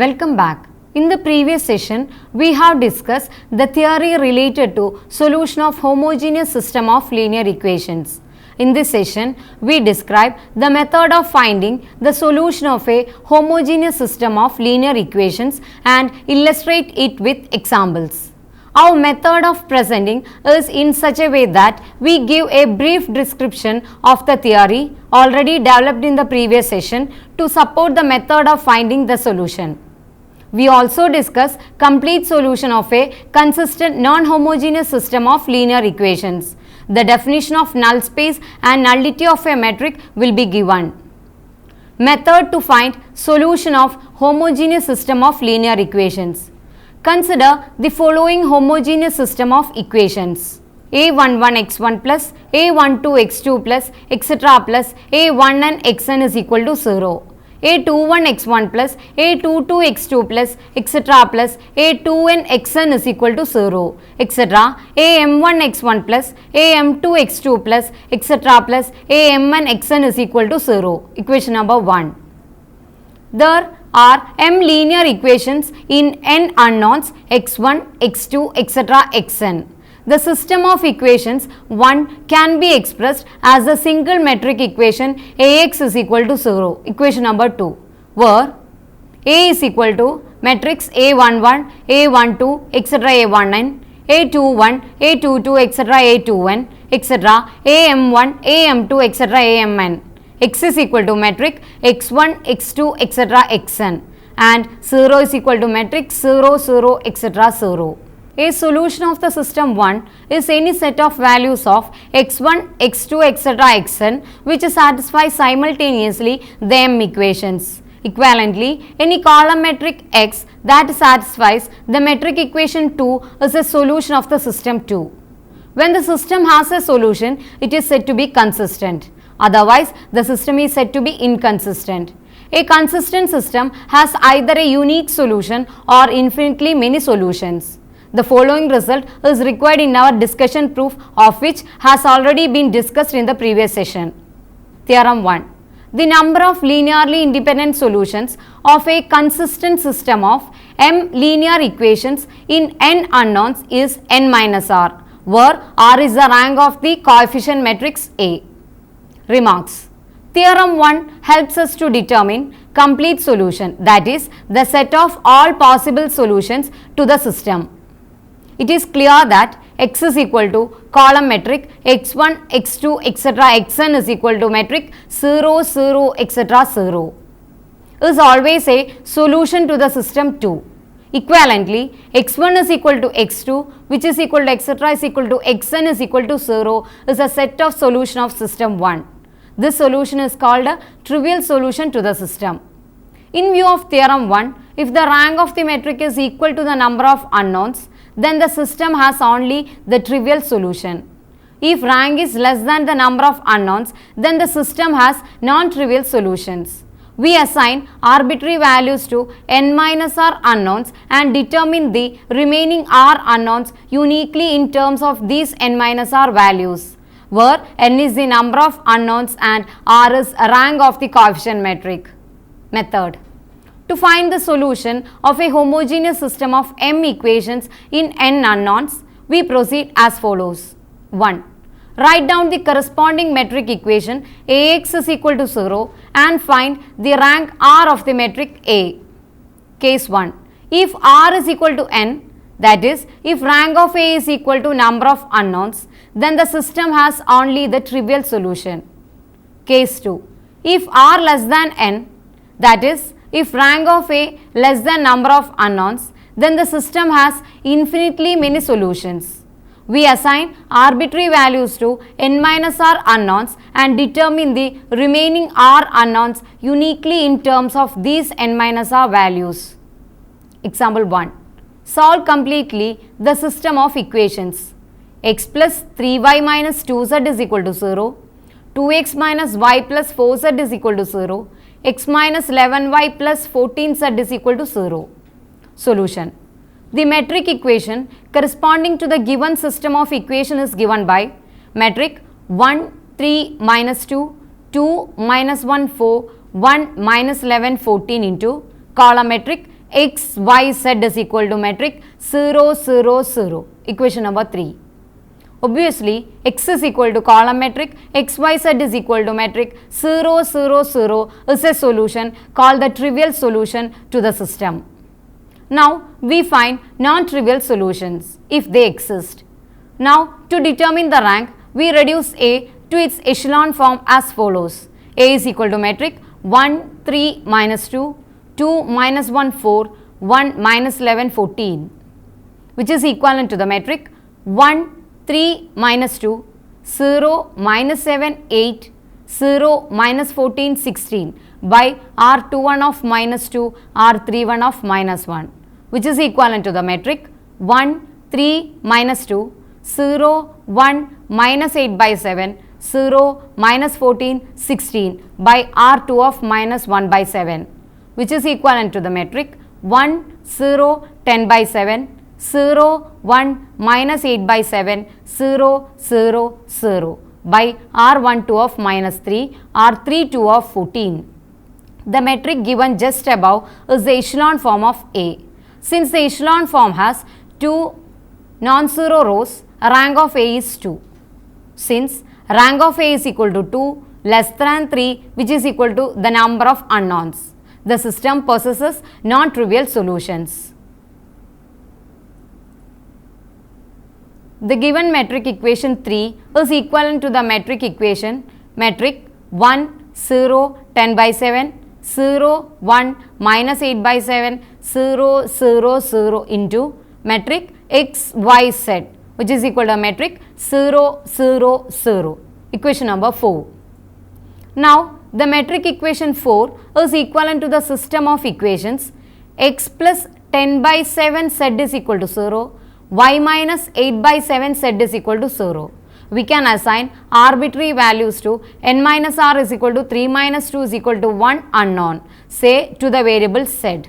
Welcome back. In the previous session, we have discussed the theory related to solution of homogeneous system of linear equations. In this session, we describe the method of finding the solution of a homogeneous system of linear equations and illustrate it with examples. Our method of presenting is in such a way that we give a brief description of the theory already developed in the previous session to support the method of finding the solution. We also discuss complete solution of a consistent non-homogeneous system of linear equations. The definition of null space and nullity of a metric will be given. Method to find solution of homogeneous system of linear equations. Consider the following homogeneous system of equations. a11x1 plus a12x2 plus etc. plus a1n xn is equal to 0. a21x1 plus a22x2 plus etc. plus a2n xn is equal to 0 etc. am1x1 plus am2x2 plus etc. plus amn xn is equal to 0. Equation number 1. There are m linear equations in n unknowns x1, x2, etc. xn. The system of equations 1 can be expressed as a single metric equation Ax is equal to 0. Equation number 2, where A is equal to matrix A11, A12, etc. A1n, A21, A22, etc. A2n, etc. AM1, AM2, etc. AMN. X is equal to metric x1, x2, etc. xn, and 0 is equal to metric 0, 0, etc. 0. A solution of the system 1 is any set of values of x1, x2, etc. xn which satisfies simultaneously the m equations. Equivalently, any column metric x that satisfies the metric equation 2 is a solution of the system 2. When the system has a solution, it is said to be consistent. Otherwise, the system is said to be inconsistent. A consistent system has either a unique solution or infinitely many solutions. The following result is required in our discussion proof, of which has already been discussed in the previous session. Theorem 1. The number of linearly independent solutions of a consistent system of m linear equations in n unknowns is n minus r, where r is the rank of the coefficient matrix A. Remarks. Theorem 1 helps us to determine complete solution, that is, the set of all possible solutions to the system. It is clear that x is equal to column metric x1, x2, etc. xn is equal to metric 0, 0, etc. 0 is always a solution to the system 2. Equivalently, x1 is equal to x2 which is equal to etc. is equal to xn is equal to 0 is a set of solution of system 1. This solution is called a trivial solution to the system. In view of theorem 1, if the rank of the metric is equal to the number of unknowns, then the system has only the trivial solution. If rank is less than the number of unknowns, then the system has non-trivial solutions. We assign arbitrary values to n minus r unknowns and determine the remaining r unknowns uniquely in terms of these n minus r values, where n is the number of unknowns and r is a rank of the coefficient metric. Method. To find the solution of a homogeneous system of m equations in n unknowns, we proceed as follows. 1. Write down the corresponding metric equation Ax is equal to 0 and find the rank r of the metric A. Case 1. If r is equal to n, that is, if rank of A is equal to number of unknowns, then the system has only the trivial solution. Case 2. If r less than n, that is, if rank of A less than number of unknowns, then the system has infinitely many solutions. We assign arbitrary values to n minus r unknowns and determine the remaining r unknowns uniquely in terms of these n minus r values. Example 1. Solve completely the system of equations x plus 3y minus 2z is equal to 0, 2x minus y plus 4z is equal to 0, x minus 11y plus 14z is equal to 0. Solution. The metric equation corresponding to the given system of equation is given by metric 1, 3, minus 2, 2, minus 1, 4, 1, minus 11, 14 into column metric x, y, z is equal to metric 0, 0, 0. Equation number 3. Obviously, x is equal to column metric, x, y, z is equal to metric 0, 0, 0 is a solution called the trivial solution to the system. Now, we find non-trivial solutions if they exist. Now, to determine the rank, we reduce A to its echelon form as follows. A is equal to metric 1, 3, minus 2, 2, minus 1, 4, 1, minus 11, 14, which is equivalent to the metric 1, 3, minus 2, 0, minus 7, 8, 0, minus 14, 16 by R21 of minus 2, R31 of minus 1, which is equivalent to the metric 1, 3, minus 2, 0, 1, minus 8 by 7, 0, minus 14, 16 by R2 of minus 1 by 7, which is equivalent to the metric 1, 0, 10 by 7, 0, 1, minus 8 by 7, 0, 0, 0 by R12 of minus 3, R32 of 14. The metric given just above is the echelon form of A. Since the echelon form has two non-zero rows, rank of A is 2. Since rank of A is equal to 2 less than 3, which is equal to the number of unknowns, the system possesses non-trivial solutions. The given metric equation 3 is equivalent to the metric equation metric 1, 0, 10 by 7, 0, 1, minus 8 by 7, 0, 0, 0 into metric x, y, z, which is equal to metric 0, 0, 0. Equation number 4. Now, the metric equation 4 is equivalent to the system of equations x plus 10 by 7 z is equal to 0, y minus 8 by 7 z is equal to 0. We can assign arbitrary values to n minus r is equal to 3 minus 2 is equal to 1 unknown, say to the variable z.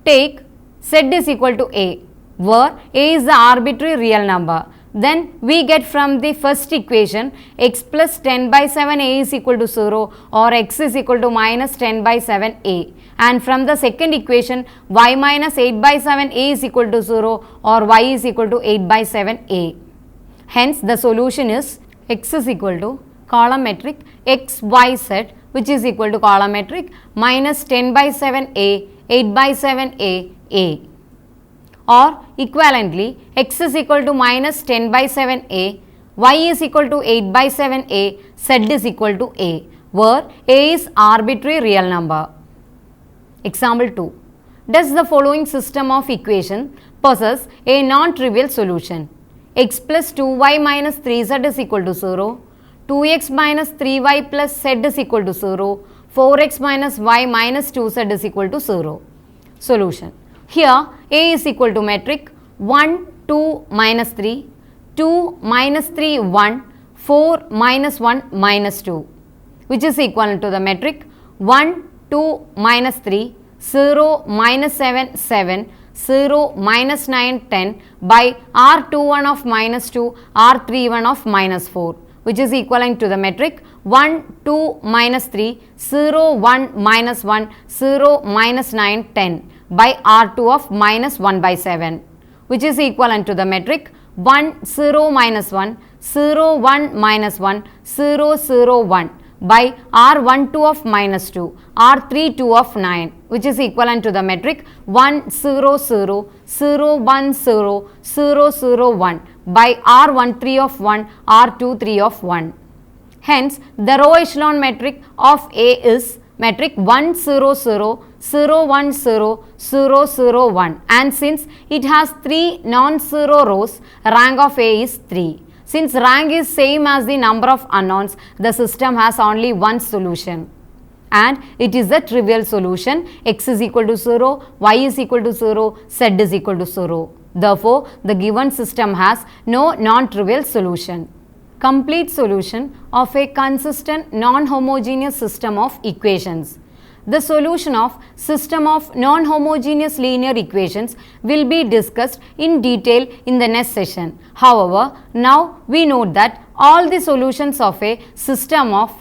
Take z is equal to a, where a is the arbitrary real number. Then we get from the first equation x plus 10 by 7 a is equal to 0 or x is equal to minus 10 by 7 a, and from the second equation y minus 8 by 7 a is equal to 0 or y is equal to 8 by 7 a. Hence, the solution is x is equal to column metric x, y, z, which is equal to column metric minus 10 by 7 a, 8 by 7 a. Or equivalently, x is equal to minus 10 by 7 a, y is equal to 8 by 7 a, z is equal to a, where a is arbitrary real number. Example 2. Does the following system of equation possess a non-trivial solution? X plus 2y minus 3z is equal to 0, 2x minus 3y plus z is equal to 0, 4x minus y minus 2z is equal to 0. Solution. Here a is equal to metric 1, 2, minus 3, 2, minus 3, 1, 4, minus 1, minus 2, which is equivalent to the metric 1, 2, minus 3, 0, minus 7, 7, 0, minus 9, 10 by R21 of minus 2, R31 of minus 4, which is equivalent to the metric 1, 2, minus 3, 0, 1, minus 1, 0, minus 9, 10 by R2 of minus 1 by 7, which is equivalent to the metric 1, 0, minus 1, 0, 1, minus 1, 0, 0, 1 by R12 of minus 2, R32 of 9, which is equivalent to the metric 1, 0, 0, 0, 1, 0, 0, 0, 1 by R13 of 1, R23 of 1. Hence, the row echelon metric of A is metric 1, 0, 0, 0, 1, 0, 0, 0, 1, and since it has 3 non-zero rows, rank of A is 3. Since rank is same as the number of unknowns, the system has only one solution, and it is the trivial solution. X is equal to 0, y is equal to 0, z is equal to 0. Therefore, the given system has no non-trivial solution. Complete solution of a consistent non-homogeneous system of equations. The solution of system of non-homogeneous linear equations will be discussed in detail in the next session. However, now we note that all the solutions of a system of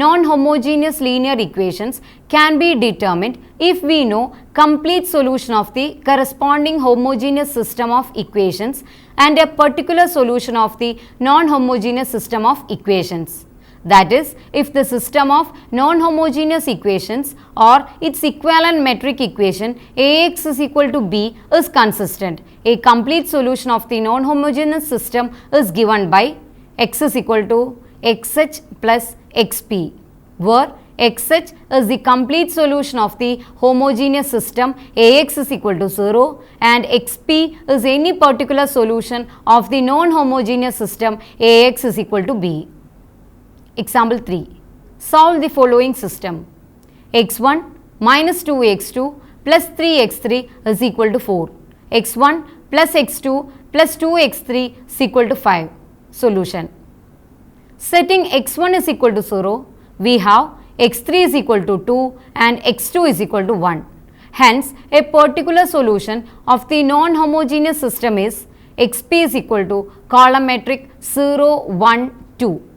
non-homogeneous linear equations can be determined if we know complete solution of the corresponding homogeneous system of equations and a particular solution of the non-homogeneous system of equations. That is, if the system of non-homogeneous equations or its equivalent metric equation Ax is equal to b is consistent. A complete solution of the non-homogeneous system is given by x is equal to xh plus xp, where xh is the complete solution of the homogeneous system Ax is equal to 0 and xp is any particular solution of the non-homogeneous system Ax is equal to b. Example 3. Solve the following system. x1 minus 2x2 plus 3x3 is equal to 4. x1 plus x2 plus 2x3 is equal to 5. Solution. Setting x1 is equal to 0, we have x3 is equal to 2 and x2 is equal to 1. Hence, a particular solution of the non-homogeneous system is xp is equal to column metric 0, 1, 2.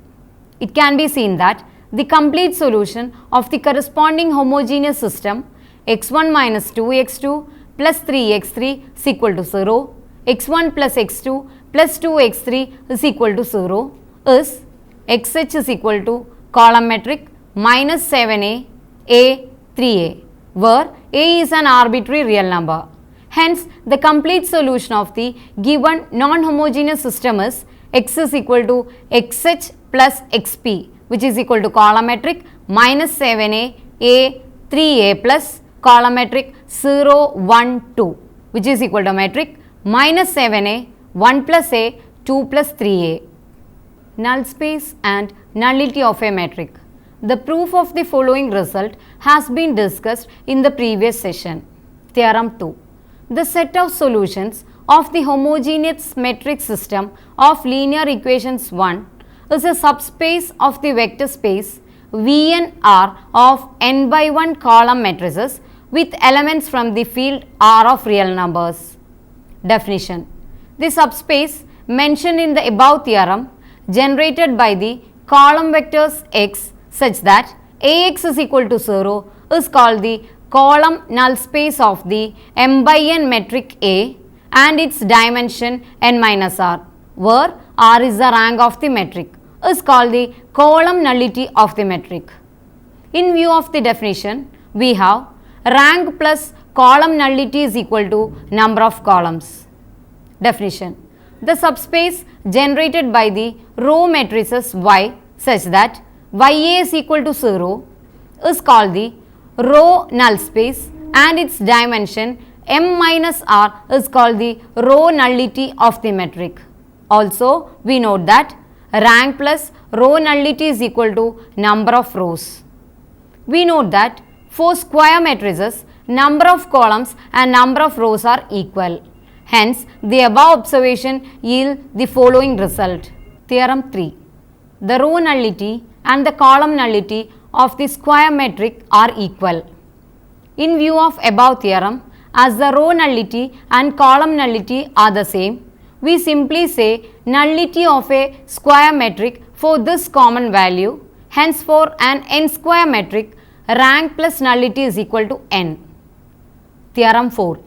It can be seen that the complete solution of the corresponding homogeneous system x1 minus 2x2 plus 3x3 is equal to 0, x1 plus x2 plus 2x3 is equal to 0 is xh is equal to column metric minus 7a, a, 3a, where a is an arbitrary real number. Hence, the complete solution of the given non-homogeneous system is x is equal to xh plus xp, which is equal to column metric minus 7a, a, 3a plus column metric 0, 1, 2, which is equal to metric minus 7a, 1 plus a, 2 plus 3a. Null space and nullity of a metric. The proof of the following result has been discussed in the previous session. Theorem 2. The set of solutions of the homogeneous metric system of linear equations 1 is a subspace of the vector space VNR of n by 1 column matrices with elements from the field R of real numbers. Definition. The subspace mentioned in the above theorem generated by the column vectors x such that Ax is equal to 0 is called the column null space of the m by n metric A and its dimension n minus r, where r is the rank of the metric, is called the column nullity of the metric. In view of the definition, we have rank plus column nullity is equal to number of columns. Definition. The subspace generated by the row matrices Y such that Ya is equal to 0 is called the row null space and its dimension m minus r is called the row nullity of the metric. Also, we note that rank plus row nullity is equal to number of rows. We note that for square matrices, number of columns and number of rows are equal. Hence, the above observation yield the following result. Theorem 3. The row nullity and the column nullity of the square metric are equal. In view of above theorem, as the row nullity and column nullity are the same, we simply say nullity of a square metric for this common value. Hence, for an n square metric, rank plus nullity is equal to n. Theorem 4.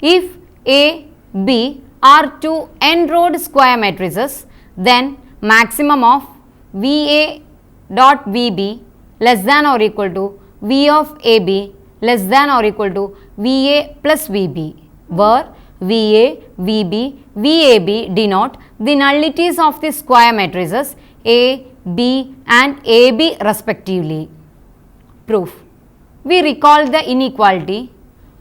If A, B are two n-rowed square matrices, then maximum of VA dot VB less than or equal to V of AB less than or equal to VA plus VB, where VA, VB, VAB denote the nullities of the square matrices A, B and AB respectively. Proof. We recall the inequality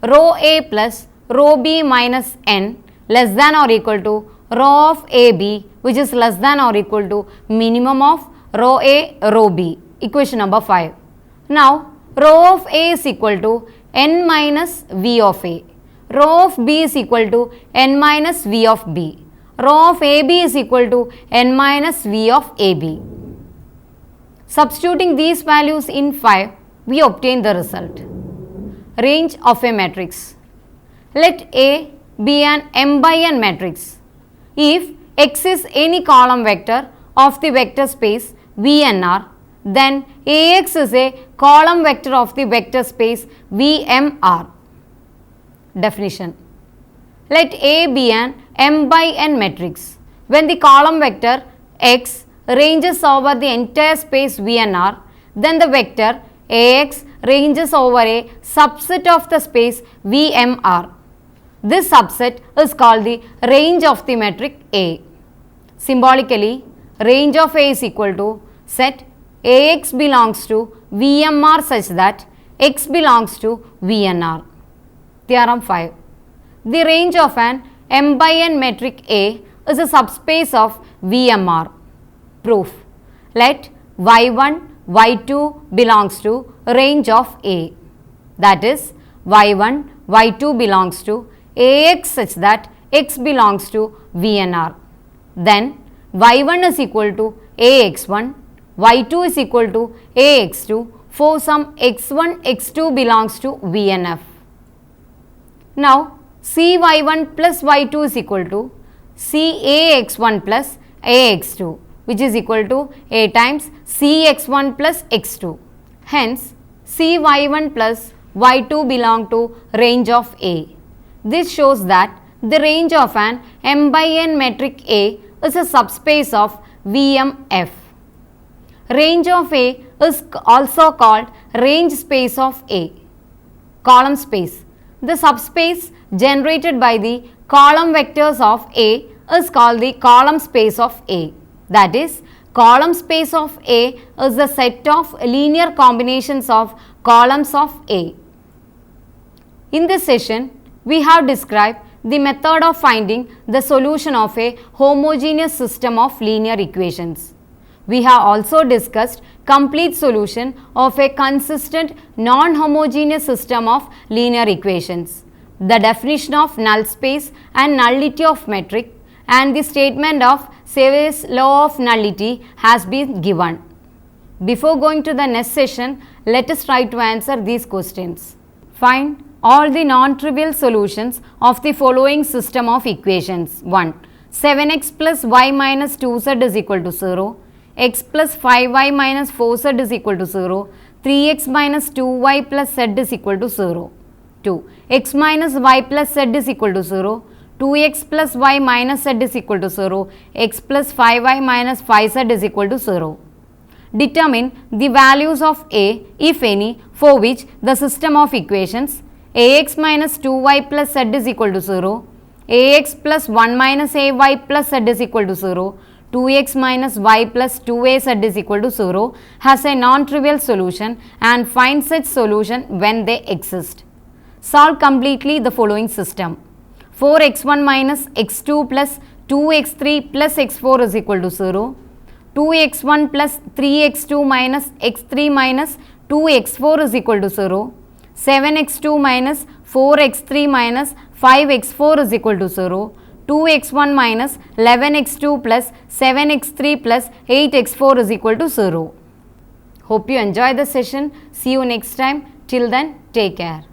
row A plus row B minus n less than or equal to row of AB, which is less than or equal to minimum of row A, row B. Equation number 5. Now, row of A is equal to n minus V of A. Row of B is equal to n minus V of B. Row of AB is equal to n minus V of AB. Substituting these values in 5, we obtain the result. Range of a matrix. Let A be an m by n matrix. If x is any column vector of the vector space VNR, then Ax is a column vector of the vector space VMR. Definition. Let A be an m by n matrix. When the column vector x ranges over the entire space VNR, then the vector Ax ranges over a subset of the space VMR. This subset is called the range of the metric A. Symbolically, range of A is equal to set Ax belongs to VMR such that x belongs to VNR. Theorem 5. The range of an m by n metric A is a subspace of VMR. Proof. Let y1, y2 belongs to range of A. That is, y1, y2 belongs to Ax such that x belongs to VNR. Then y1 is equal to Ax1, y2 is equal to Ax2 for some x1, x2 belongs to VNF. Now, Cy1 plus y2 is equal to Cax1 plus Ax2, which is equal to A times Cx1 plus x2. Hence, Cy1 plus y2 belong to range of A. This shows that the range of an m by n metric A is a subspace of VMF. Range of A is also called range space of A. Column space. The subspace generated by the column vectors of A is called the column space of A. That is, column space of A is the set of linear combinations of columns of A. In this session, we have described the method of finding the solution of a homogeneous system of linear equations. We have also discussed complete solution of a consistent non-homogeneous system of linear equations, the definition of null space and nullity of metric, and the statement of Save's law of nullity has been given. Before going to the next session, let us try to answer these questions. Find all the non-trivial solutions of the following system of equations. 1. 7x plus y minus 2z is equal to 0. X plus 5y minus 4z is equal to 0. 3x minus 2y plus z is equal to 0. 2. X minus y plus z is equal to 0. 2x plus y minus z is equal to 0. X plus 5y minus 5z is equal to 0. Determine the values of A, if any, for which the system of equations Ax minus 2y plus z is equal to 0, Ax plus 1 minus ay plus z is equal to 0, 2x minus y plus 2az is equal to 0 has a non-trivial solution, and find such solution when they exist. Solve completely the following system. 4x1 minus x2 plus 2x3 plus x4 is equal to 0. 2x1 plus 3x2 minus x3 minus 2x4 is equal to 0. 7x2 minus 4x3 minus 5x4 is equal to 0. 2x1 minus 11x2 plus 7x3 plus 8x4 is equal to 0. Hope you enjoy the session. See you next time. Till then, take care.